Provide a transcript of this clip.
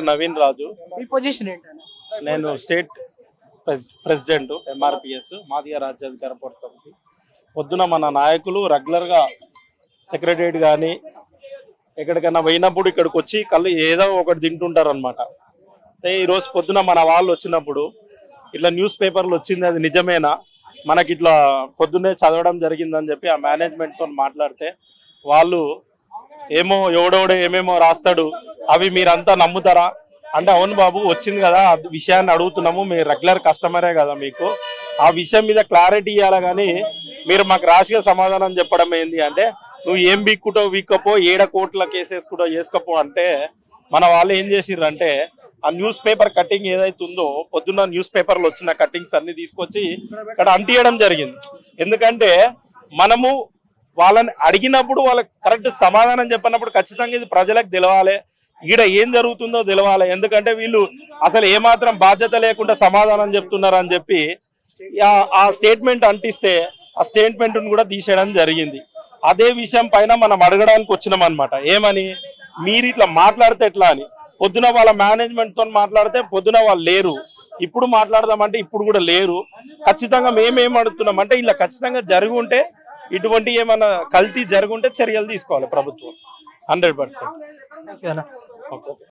నవీన్ రాజు. నేను state president MRPS Madiga రాజ్యాధికార పోరాట సమితి. పొద్దున మన నాయకులు రెగ్యులర్గా సెక్రటరియట్ కానీ ఎక్కడికైనా పోయినప్పుడు ఇక్కడికి వచ్చి కళ్ళు ఏదో ఒకటి తింటుంటారు అనమాట. ఈరోజు పొద్దున మన వాళ్ళు వచ్చినప్పుడు ఇట్లా న్యూస్ పేపర్లు వచ్చింది, అది నిజమేనా, మనకి ఇట్లా పొద్దున్నే చదవడం జరిగిందని చెప్పి ఆ మేనేజ్మెంట్తో మాట్లాడితే వాళ్ళు ఏమో ఎవడెవడో ఏమేమో రాస్తాడు, అవి మీరంతా నమ్ముతారా అంటే, అవును బాబు వచ్చింది కదా ఆ విషయాన్ని అడుగుతున్నాము, మీరు రెగ్యులర్ కస్టమరే కదా, మీకు ఆ విషయం మీద క్లారిటీ ఇవ్వాలి కానీ మీరు మాకు రాసిగా సమాధానం చెప్పడం ఏంది అంటే, నువ్వు ఏం వీక్కుంటో వీక్కపో, 7 కోట్ల కేసేసుకుంటో వేసుకపో అంటే మన వాళ్ళు ఏం చేసిర్రు అంటే ఆ న్యూస్ పేపర్ కటింగ్ ఏదైతుందో పొద్దున్న న్యూస్ పేపర్లు వచ్చిన కటింగ్స్ అన్ని తీసుకొచ్చి ఇక్కడ అంటియడం జరిగింది. ఎందుకంటే మనము వాళ్ళని అడిగినప్పుడు వాళ్ళకి కరెక్ట్ సమాధానం చెప్పినప్పుడు ఖచ్చితంగా ఇది ప్రజలకు తెలవాలి, ఈడ ఏం జరుగుతుందో తెలవాలి. ఎందుకంటే వీళ్ళు అసలు ఏమాత్రం బాధ్యత లేకుండా సమాధానం చెప్తున్నారు అని చెప్పి ఆ స్టేట్మెంట్ అంటిస్తే ఆ స్టేట్మెంట్ కూడా తీసేయడం జరిగింది. అదే విషయం పైన మనం అడగడానికి వచ్చినాం అనమాట. ఏమని, మీరు ఇట్లా మాట్లాడితే ఎట్లా అని. పొద్దున వాళ్ళ మేనేజ్మెంట్తో మాట్లాడితే పొద్దున వాళ్ళు లేరు, ఇప్పుడు మాట్లాడదామంటే ఇప్పుడు కూడా లేరు. ఖచ్చితంగా మేమేం అడుగుతున్నాం అంటే, ఇలా ఖచ్చితంగా జరిగి ఉంటే ఇటువంటి ఏమైనా కల్తీ జరుగుంటే చర్యలు తీసుకోవాలి ప్రభుత్వం 100%.